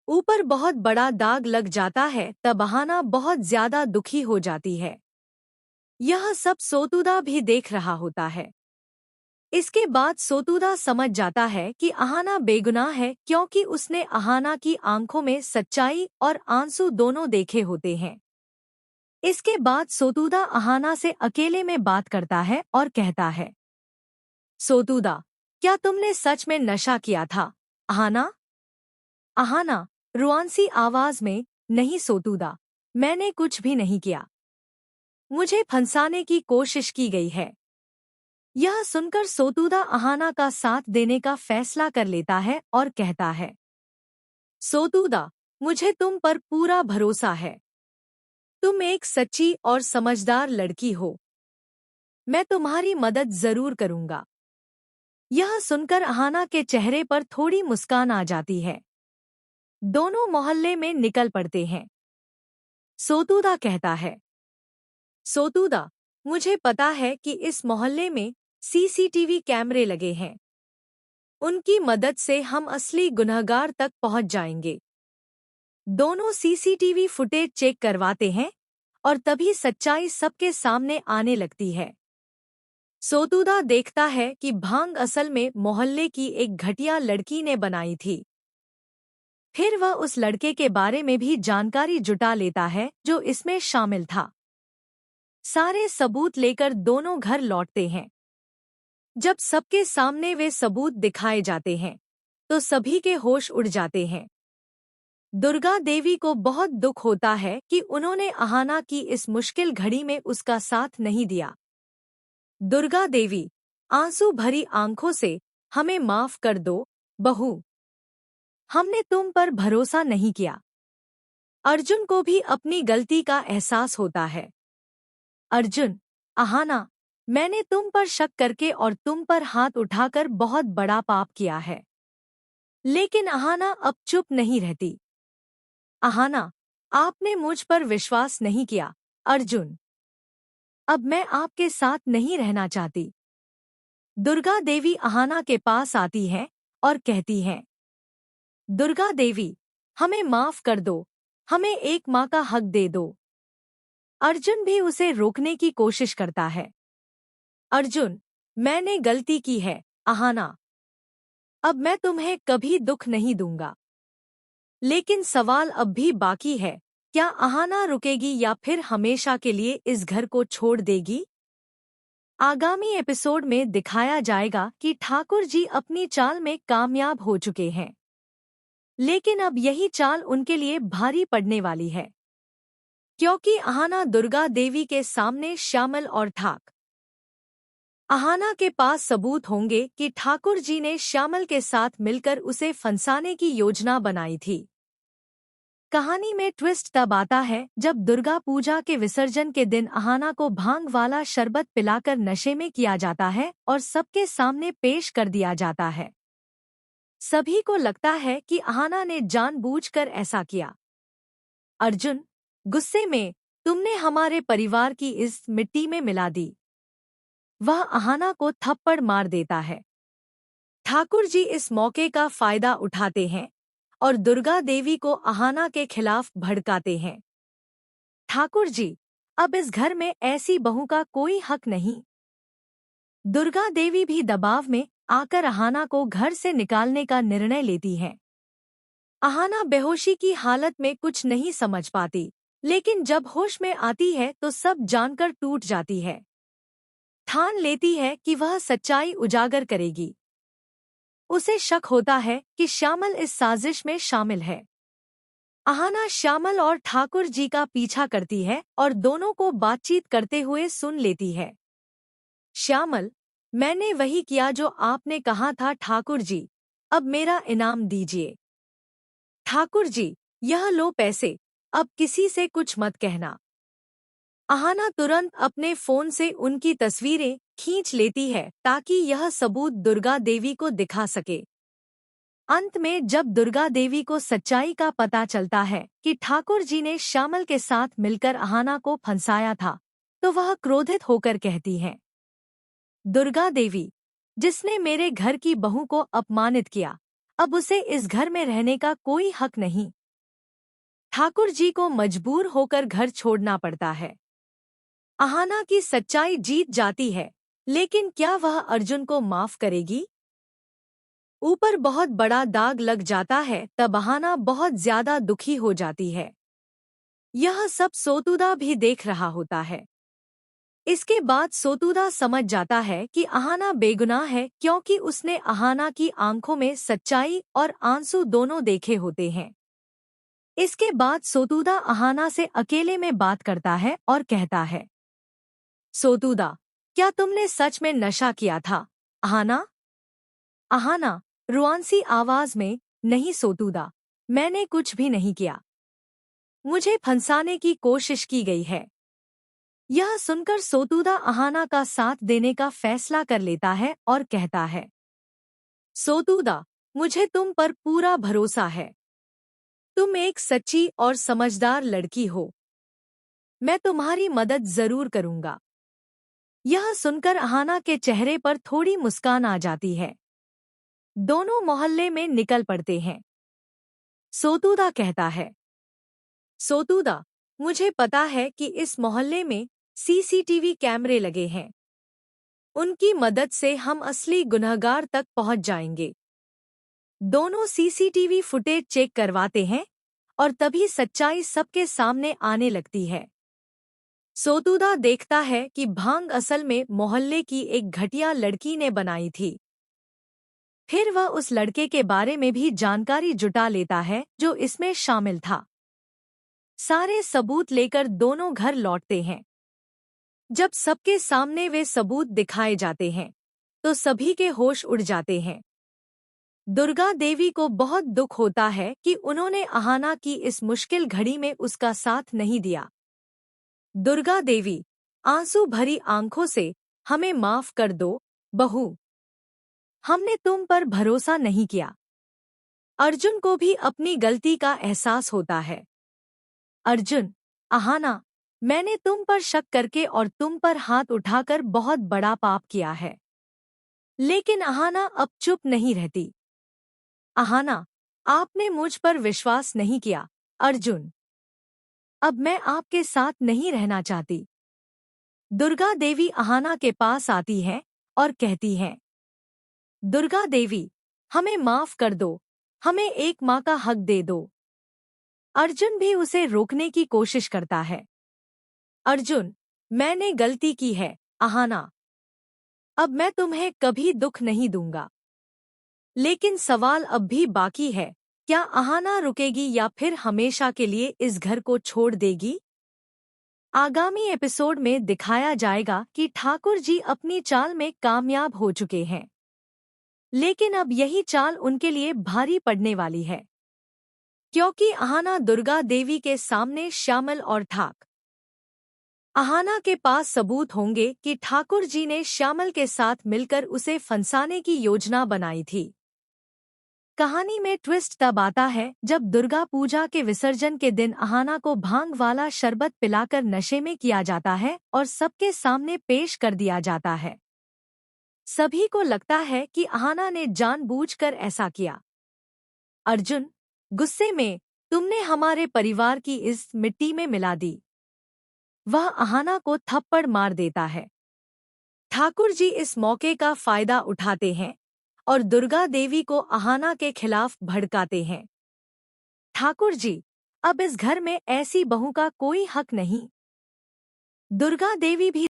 ऊपर बहुत बड़ा दाग लग जाता है तब अहाना बहुत ज्यादा दुखी हो जाती है। यह सब सोतुदा भी देख रहा होता है। इसके बाद सोतुदा समझ जाता है कि अहाना बेगुनाह है क्योंकि उसने अहाना की आंखों में सच्चाई और आंसू दोनों देखे होते हैं। इसके बाद सोतुदा अहाना से अकेले में बात करता है और कहता है, सोतुदा, क्या तुमने सच में नशा किया था? अहाना? अहाना रुआंसी आवाज में, नहीं सोतुदा, मैंने कुछ भी नहीं किया। मुझे फंसाने की कोशिश की गई है। यह सुनकर सोतुदा अहाना का साथ देने का फैसला कर लेता है और कहता है, सोतुदा, मुझे तुम पर पूरा भरोसा है। तुम एक सच्ची और समझदार लड़की हो। मैं तुम्हारी मदद जरूर करूंगा। यह सुनकर अहाना के चेहरे पर थोड़ी मुस्कान आ जाती है। दोनों मोहल्ले में निकल पड़ते हैं। सोतुदा कहता है, सोतुदा, मुझे पता है कि इस मोहल्ले में सीसीटीवी कैमरे लगे हैं। उनकी मदद से हम असली गुनहगार तक पहुंच जाएंगे। दोनों सीसीटीवी फुटेज चेक करवाते हैं और तभी सच्चाई सबके सामने आने लगती है। सोतुदा देखता है कि भांग असल में मोहल्ले की एक घटिया लड़की ने बनाई थी। फिर वह उस लड़के के बारे में भी जानकारी जुटा लेता है जो इसमें शामिल था। सारे सबूत लेकर दोनों घर लौटते हैं। जब सबके सामने वे सबूत दिखाए जाते हैं तो सभी के होश उड़ जाते हैं। दुर्गा देवी को बहुत दुख होता है कि उन्होंने अहाना की इस मुश्किल घड़ी में उसका साथ नहीं दिया। दुर्गा देवी, आंसू भरी आंखों से, हमें माफ कर दो, बहू। हमने तुम पर भरोसा नहीं किया। अर्जुन को भी अपनी गलती का एहसास होता है। अर्जुन, अहाना, मैंने तुम पर शक करके और तुम पर हाथ उठाकर बहुत बड़ा पाप किया है। लेकिन अहाना अब चुप नहीं रहती। अहाना, आपने मुझ पर विश्वास नहीं किया। अर्जुन, अब मैं आपके साथ नहीं रहना चाहती। दुर्गा देवी अहाना के पास आती है और कहती है, दुर्गा देवी, हमें माफ कर दो, हमें एक माँ का हक दे दो। अर्जुन भी उसे रोकने की कोशिश करता है। अर्जुन, मैंने गलती की है, अहाना। अब मैं तुम्हें कभी दुख नहीं दूंगा। लेकिन सवाल अब भी बाकी है, क्या अहाना रुकेगी या फिर हमेशा के लिए इस घर को छोड़ देगी? आगामी एपिसोड में दिखाया जाएगा कि ठाकुर जी अपनी चाल में कामयाब हो चुके हैं। लेकिन अब यही चाल उनके लिए भारी पड़ने वाली है, क्योंकि अहाना दुर्गा देवी के सामने श्यामल और अहाना के पास सबूत होंगे कि ठाकुर जी ने श्यामल के साथ मिलकर उसे फंसाने की योजना बनाई थी। कहानी में ट्विस्ट तब आता है जब दुर्गा पूजा के विसर्जन के दिन अहाना को भांग वाला शरबत पिलाकर नशे में किया जाता है और सबके सामने पेश कर दिया जाता है। सभी को लगता है कि अहाना ने जानबूझकर ऐसा किया। अर्जुन, गुस्से में, तुमने हमारे परिवार की इस मिट्टी में मिला दी। वह अहाना को थप्पड़ मार देता है। ठाकुर जी इस मौके का फायदा उठाते हैं और दुर्गा देवी को अहाना के खिलाफ भड़काते हैं। ठाकुर जी, अब इस घर में ऐसी बहू का कोई हक नहीं। दुर्गा देवी भी दबाव में आकर अहाना को घर से निकालने का निर्णय लेती हैं। अहाना बेहोशी की हालत में कुछ नहीं समझ पाती, लेकिन जब होश में आती है तो सब जानकर टूट जाती है। ठान लेती है कि वह सच्चाई उजागर करेगी। उसे शक होता है कि श्यामल इस साजिश में शामिल है। अहाना श्यामल और ठाकुर जी का पीछा करती है और दोनों को बातचीत करते हुए सुन लेती है। श्यामल, मैंने वही किया जो आपने कहा था ठाकुर जी, अब मेरा इनाम दीजिए। ठाकुर जी, यह लो पैसे, अब किसी से कुछ मत कहना। अहाना तुरंत अपने फोन से उनकी तस्वीरें खींच लेती है ताकि यह सबूत दुर्गा देवी को दिखा सके। अंत में जब दुर्गा देवी को सच्चाई का पता चलता है कि ठाकुर जी ने श्यामल के साथ मिलकर अहाना को फंसाया था, तो वह क्रोधित होकर कहती है, दुर्गा देवी, जिसने मेरे घर की बहू को अपमानित किया, अब उसे इस घर में रहने का कोई हक नहीं। ठाकुर जी को मजबूर होकर घर छोड़ना पड़ता है। अहाना की सच्चाई जीत जाती है, लेकिन क्या वह अर्जुन को माफ करेगी? ऊपर बहुत बड़ा दाग लग जाता है तब अहाना बहुत ज्यादा दुखी हो जाती है। यह सब सोतुदा भी देख रहा होता है। इसके बाद सोतुदा समझ जाता है कि अहाना बेगुनाह है, क्योंकि उसने अहाना की आंखों में सच्चाई और आंसू दोनों देखे होते हैं। इसके बाद सोतुदा अहाना से अकेले में बात करता है और कहता है, सोतुदा, क्या तुमने सच में नशा किया था? अहाना? अहाना रुआंसी आवाज में, नहीं सोतुदा, मैंने कुछ भी नहीं किया। मुझे फंसाने की कोशिश की गई है। यह सुनकर सोतुदा अहाना का साथ देने का फैसला कर लेता है और कहता है, सोतुदा, मुझे तुम पर पूरा भरोसा है। तुम एक सच्ची और समझदार लड़की हो। मैं तुम्हारी मदद जरूर करूंगा। यह सुनकर अहाना के चेहरे पर थोड़ी मुस्कान आ जाती है। दोनों मोहल्ले में निकल पड़ते हैं। सोतुदा कहता है, सोतुदा, मुझे पता है कि इस मोहल्ले में सीसीटीवी कैमरे लगे हैं। उनकी मदद से हम असली गुनहगार तक पहुंच जाएंगे। दोनों सीसीटीवी फुटेज चेक करवाते हैं और तभी सच्चाई सबके सामने आने लगती है। सोतुदा देखता है कि भांग असल में मोहल्ले की एक घटिया लड़की ने बनाई थी। फिर वह उस लड़के के बारे में भी जानकारी जुटा लेता है जो इसमें शामिल था। सारे सबूत लेकर दोनों घर लौटते हैं। जब सबके सामने वे सबूत दिखाए जाते हैं तो सभी के होश उड़ जाते हैं। दुर्गा देवी को बहुत दुख होता है कि उन्होंने अहाना की इस मुश्किल घड़ी में उसका साथ नहीं दिया। दुर्गा देवी आंसू भरी आंखों से, हमें माफ कर दो बहू, हमने तुम पर भरोसा नहीं किया। अर्जुन को भी अपनी गलती का एहसास होता है। अर्जुन, अहाना, मैंने तुम पर शक करके और तुम पर हाथ उठाकर बहुत बड़ा पाप किया है। लेकिन अहाना अब चुप नहीं रहती। अहाना, आपने मुझ पर विश्वास नहीं किया। अर्जुन, अब मैं आपके साथ नहीं रहना चाहती। दुर्गा देवी अहाना के पास आती है और कहती हैं, दुर्गा देवी, हमें माफ कर दो, हमें एक माँ का हक दे दो। अर्जुन भी उसे रोकने की कोशिश करता है। अर्जुन, मैंने गलती की है अहाना, अब मैं तुम्हें कभी दुख नहीं दूंगा। लेकिन सवाल अब भी बाकी है, क्या अहाना रुकेगी या फिर हमेशा के लिए इस घर को छोड़ देगी? आगामी एपिसोड में दिखाया जाएगा कि ठाकुर जी अपनी चाल में कामयाब हो चुके हैं, लेकिन अब यही चाल उनके लिए भारी पड़ने वाली है, क्योंकि अहाना दुर्गा देवी के सामने श्यामल और ठाक अहाना के पास सबूत होंगे कि ठाकुर जी ने श्यामल के साथ मिलकर उसे फंसाने की योजना बनाई थी। कहानी में ट्विस्ट तब आता है जब दुर्गा पूजा के विसर्जन के दिन अहाना को भांग वाला शरबत पिलाकर नशे में किया जाता है और सबके सामने पेश कर दिया जाता है। सभी को लगता है कि अहाना ने जानबूझकर ऐसा किया। अर्जुन, गुस्से में, तुमने हमारे परिवार की इस मिट्टी में मिला दी। वह अहाना को थप्पड़ मार देता है। ठाकुर जी इस मौके का फायदा उठाते हैं और दुर्गा देवी को अहाना के खिलाफ भड़काते हैं। ठाकुर जी, अब इस घर में ऐसी बहू का कोई हक नहीं। दुर्गा देवी भी